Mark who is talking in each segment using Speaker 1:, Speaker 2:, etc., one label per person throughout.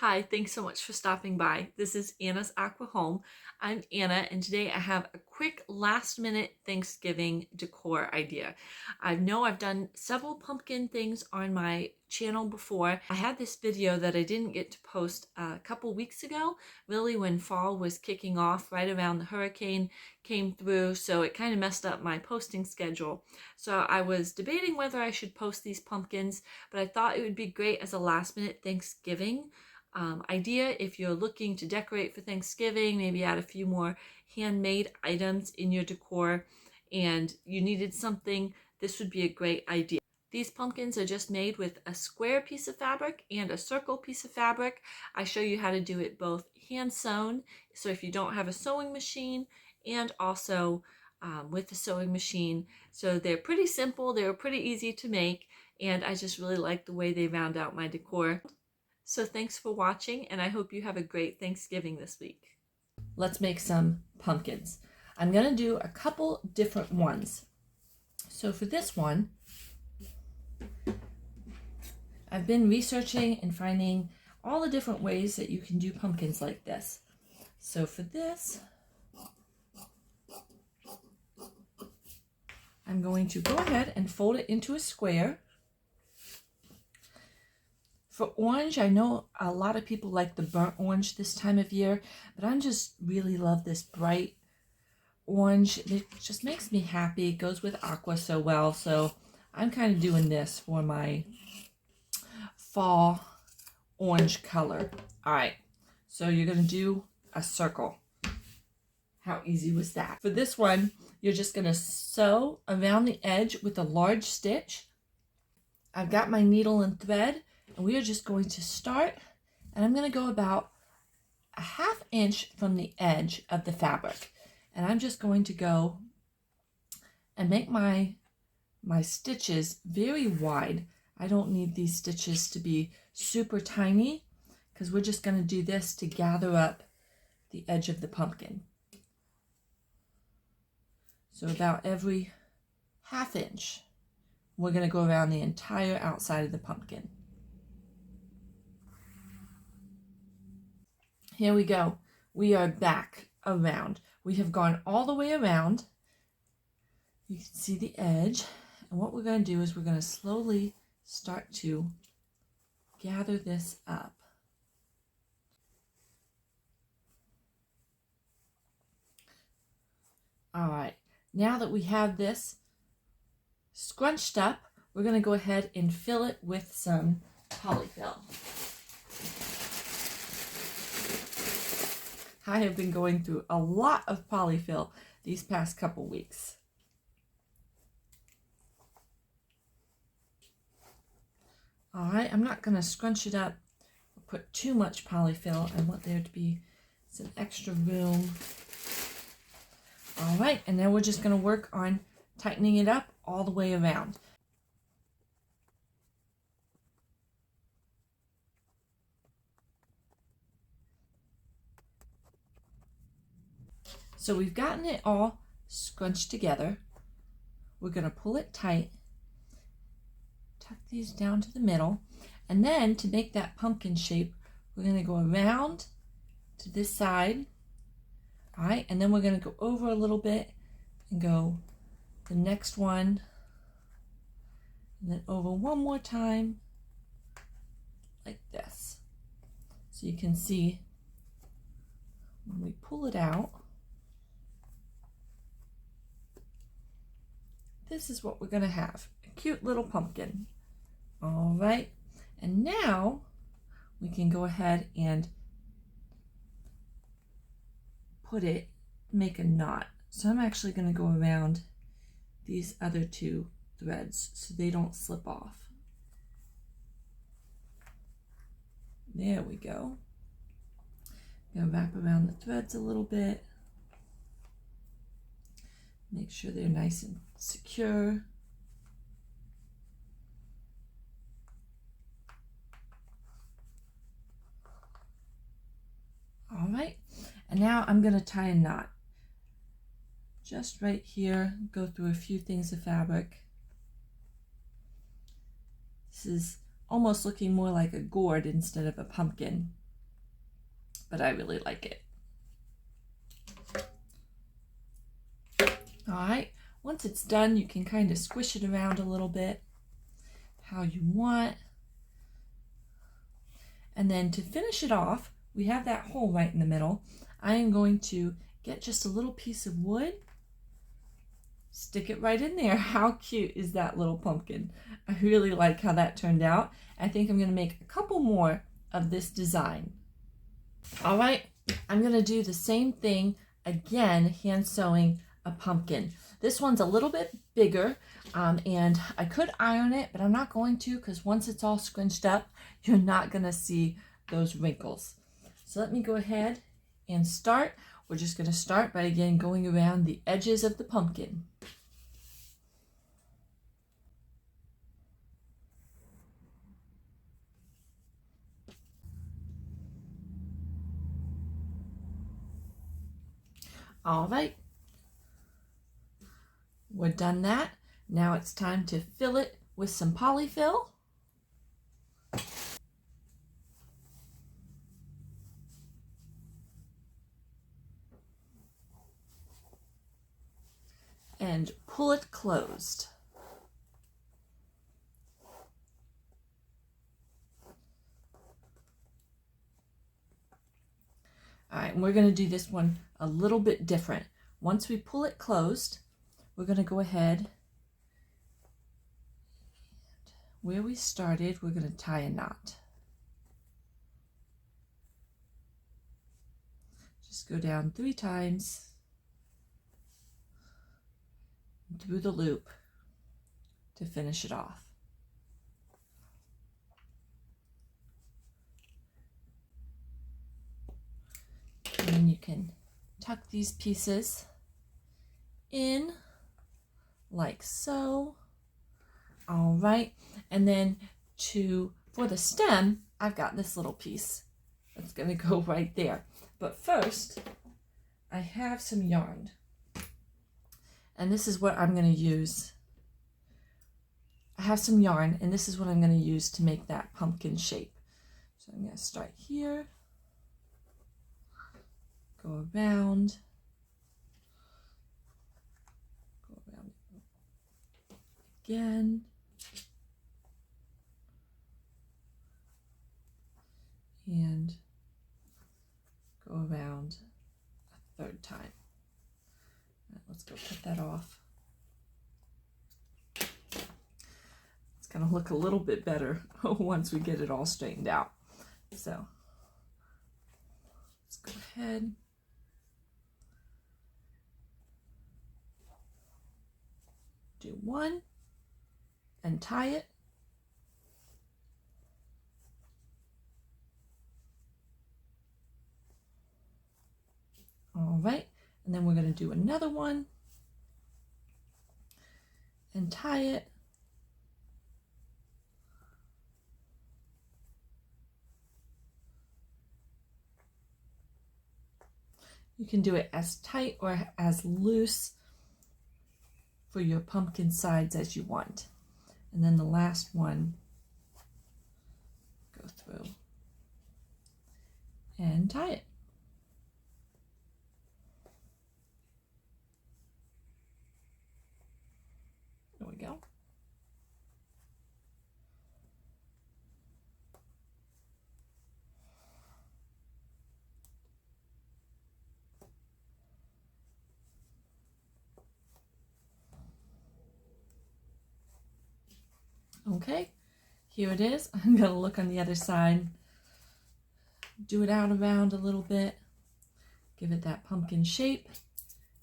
Speaker 1: Hi, thanks so much for stopping by. This is Anna's Aqua Home. I'm Anna, and today I have a quick last minute Thanksgiving decor idea. I know I've done several pumpkin things on my channel before. I had this video that I didn't get to post a couple weeks ago, really when fall was kicking off right around the hurricane came through, so it kind of messed up my posting schedule. So I was debating whether I should post these pumpkins, but I thought it would be great as a last minute Thanksgiving idea if you're looking to decorate for Thanksgiving, maybe add a few more handmade items in your decor, and you needed something, this would be a great idea. These pumpkins are just made with a square piece of fabric and a circle piece of fabric. I show you how to do it both hand sewn, so if you don't have a sewing machine, and also with a sewing machine. So they're pretty simple, they're pretty easy to make, and I just really like the way they round out my decor. So thanks for watching, and I hope you have a great Thanksgiving this week. Let's make some pumpkins. I'm going to do a couple different ones. So for this one, I've been researching and finding all the different ways that you can do pumpkins like this. So for this, I'm going to go ahead and fold it into a square. For orange, I know a lot of people like the burnt orange this time of year, but I just really love this bright orange. It just makes me happy. It goes with aqua so well, so I'm kind of doing this for my fall orange color. All right, so you're going to do a circle. How easy was that? For this one, you're just going to sew around the edge with a large stitch. I've got my needle and thread, and we are just going to start, and I'm going to go about a 1/2 inch from the edge of the fabric, and I'm just going to go and make my stitches very wide. I don't need these stitches to be super tiny because we're just going to do this to gather up the edge of the pumpkin. So about every 1/2 inch, we're going to go around the entire outside of the pumpkin. Here we go. We are back around. We have gone all the way around. You can see the edge. And what we're going to do is we're going to slowly start to gather this up. All right. Now that we have this scrunched up, we're going to go ahead and fill it with some polyfill. I have been going through a lot of polyfill these past couple weeks. All right, I'm not going to scrunch it up or put too much polyfill. I want there to be some extra room. All right, and then we're just going to work on tightening it up all the way around. So we've gotten it all scrunched together. We're going to pull it tight, tuck these down to the middle, and then to make that pumpkin shape, we're going to go around to this side. All right, and then we're going to go over a little bit and go the next one, and then over one more time like this. So you can see when we pull it out, this is what we're going to have, a cute little pumpkin. All right, and now we can go ahead and make a knot. So I'm actually going to go around these other two threads so they don't slip off. There we go. Gonna wrap around the threads a little bit. Make sure they're nice and secure. All right, and now I'm going to tie a knot. Just right here, go through a few things of fabric. This is almost looking more like a gourd instead of a pumpkin. but I really like it. All right, once it's done, you can kind of squish it around a little bit how you want. And then to finish it off, we have that hole right in the middle. I am going to get just a little piece of wood, stick it right in there. How cute is that little pumpkin? I really like how that turned out. I think I'm going to make a couple more of this design. All right, I'm going to do the same thing again, hand sewing a pumpkin. This one's a little bit bigger, and I could iron it, but I'm not going to, because once it's all scrunched up, you're not going to see those wrinkles. So let me go ahead and start. We're just going to start by again going around the edges of the pumpkin. All right, we're done that. Now it's time to fill it with some polyfill. And pull it closed. All right, and we're going to do this one a little bit different. Once we pull it closed, we're going to go ahead, where we started, we're going to tie a knot. Just go down 3 times through the loop to finish it off. And then you can tuck these pieces in like so. All right, and then for the stem, I've got this little piece that's going to go right there. But first, I have some yarn, and this is what I'm going to use. I have some yarn, and this is what I'm going to use to make that pumpkin shape. So I'm going to start here, go around, again, and go around a 3rd time. Right, let's go cut that off. It's going to look a little bit better once we get it all straightened out. So let's go ahead. Do one and tie it. All right, and then we're going to do another one and tie it. You can do it as tight or as loose for your pumpkin sides as you want. And then the last one, go through and tie it. There we go. Okay, here it is. I'm going to look on the other side, do it out around a little bit, give it that pumpkin shape,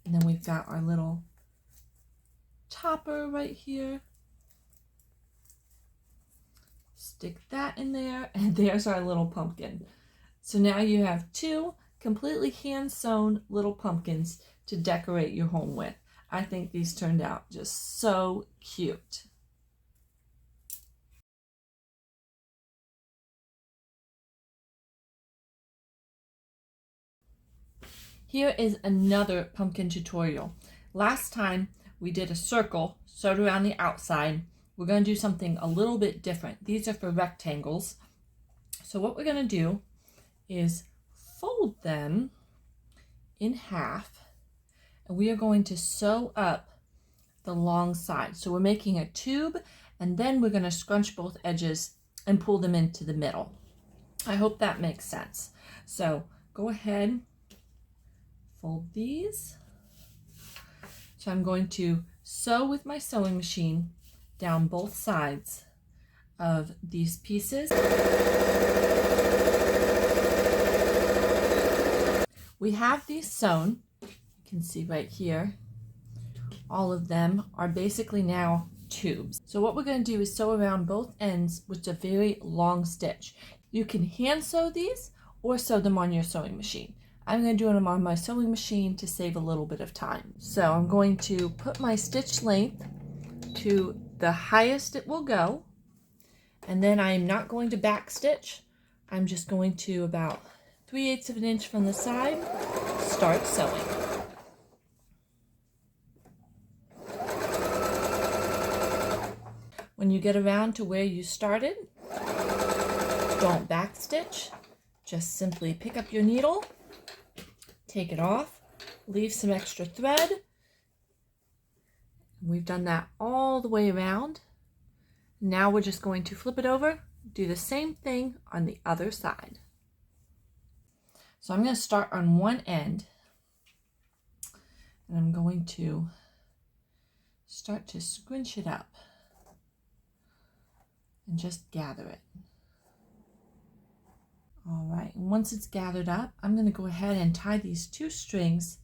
Speaker 1: and then we've got our little topper right here. Stick that in there, and there's our little pumpkin. So now you have 2 completely hand-sewn little pumpkins to decorate your home with. I think these turned out just so cute. Here is another pumpkin tutorial. Last time we did a circle sewed around the outside. We're going to do something a little bit different. These are for rectangles. So what we're going to do is fold them in half, and we are going to sew up the long side. So we're making a tube, and then we're going to scrunch both edges and pull them into the middle. I hope that makes sense. So go ahead, fold these. So I'm going to sew with my sewing machine down both sides of these pieces. We have these sewn. You can see right here. All of them are basically now tubes. So what we're going to do is sew around both ends with a very long stitch. You can hand sew these or sew them on your sewing machine. I'm going to do them on my sewing machine to save a little bit of time. So I'm going to put my stitch length to the highest it will go, and then I'm not going to back stitch. I'm just going to about 3/8 of an inch from the side start sewing. When you get around to where you started, don't back stitch. Just simply pick up your needle, take it off, leave some extra thread. We've done that all the way around. Now we're just going to flip it over, do the same thing on the other side. So I'm going to start on one end, and I'm going to start to scrunch it up and just gather it. All right, and once it's gathered up, I'm going to go ahead and tie these two strings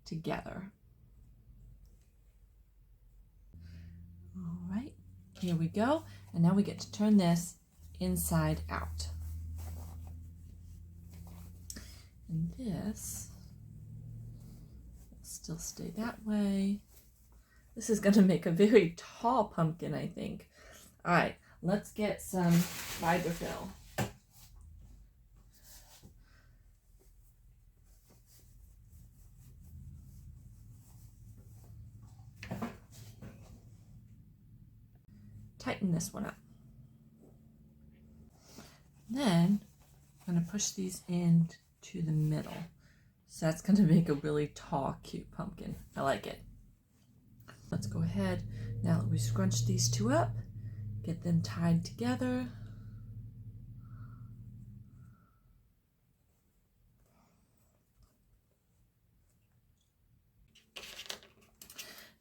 Speaker 1: together. All right, here we go. And now we get to turn this inside out. And this will still stay that way. This is going to make a very tall pumpkin, I think. All right, let's get some fiberfill. Tighten this one up. Then I'm going to push these in to the middle. So that's going to make a really tall, cute pumpkin. I like it. Let's go ahead, now that we scrunch these two up, get them tied together.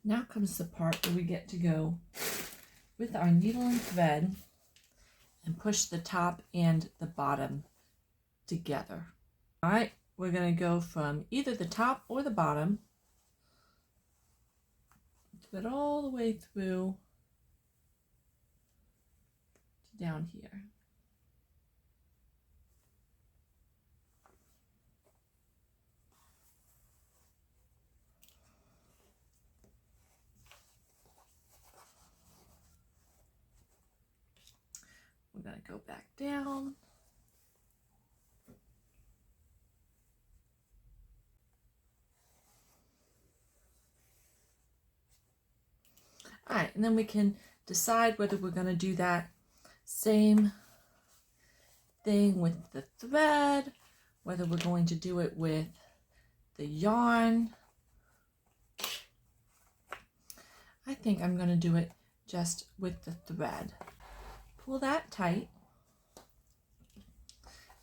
Speaker 1: Now comes the part where we get to go with our needle and thread and push the top and the bottom together. All right, we're going to go from either the top or the bottom, thread all the way through to down here. We're going to go back down. All right, and then we can decide whether we're going to do that same thing with the thread, whether we're going to do it with the yarn. I think I'm going to do it just with the thread. Pull that tight.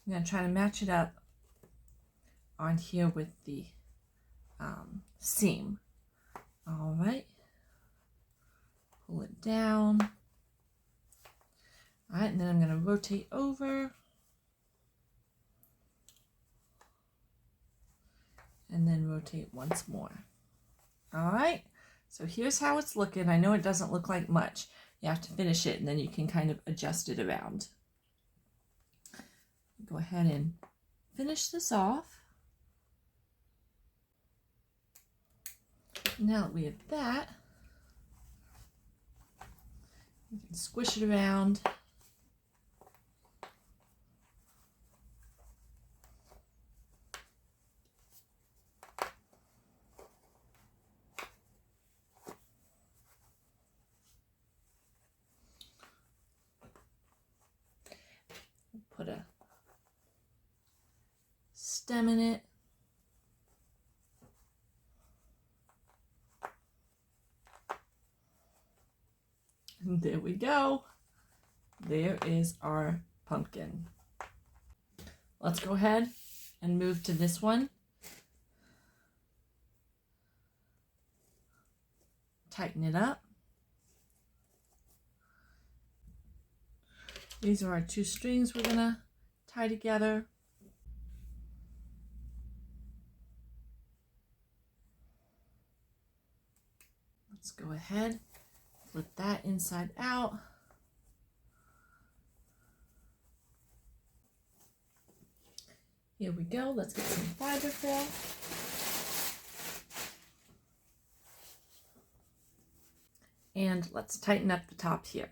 Speaker 1: I'm going to try to match it up on here with the seam. All right. Pull it down. All right, and then I'm going to rotate over. And then rotate once more. All right, so here's how it's looking. I know it doesn't look like much. You have to finish it, and then you can kind of adjust it around. Go ahead and finish this off. Now that we have that, you can squish it around. Put a stem in it. And there we go. There is our pumpkin. Let's go ahead and move to this one. Tighten it up. These are our two strings we're gonna tie together. Let's go ahead, flip that inside out. Here we go. Let's get some fiberfill. And let's tighten up the top here.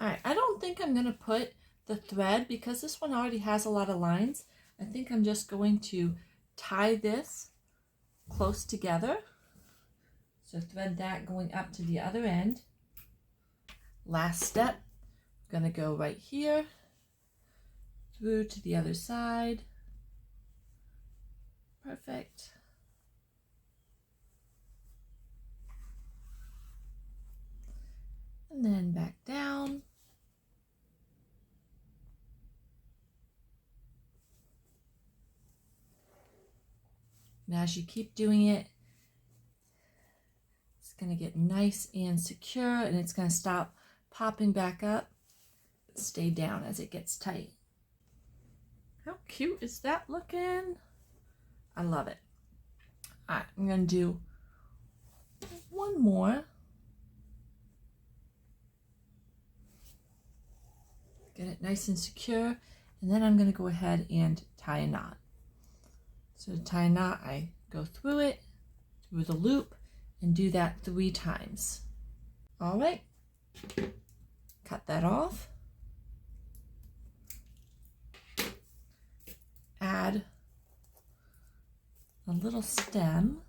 Speaker 1: All right, I don't think I'm gonna put the thread because this one already has a lot of lines. I think I'm just going to tie this close together. So thread that going up to the other end. Last step, I'm gonna go right here through to the other side. Perfect. And then back down. And as you keep doing it, it's going to get nice and secure, and it's going to stop popping back up, but stay down as it gets tight. How cute is that looking? I love it. All right, I'm going to do one more. Get it nice and secure, and then I'm going to go ahead and tie a knot. So to tie a knot, I go through it, through the loop, and do that 3 times. All right, cut that off. Add a little stem.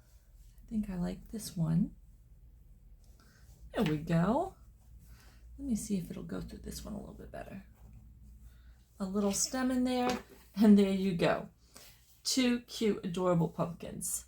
Speaker 1: I think I like this one. There we go. Let me see if it'll go through this one a little bit better. A little stem in there, and there you go. 2 cute, adorable pumpkins.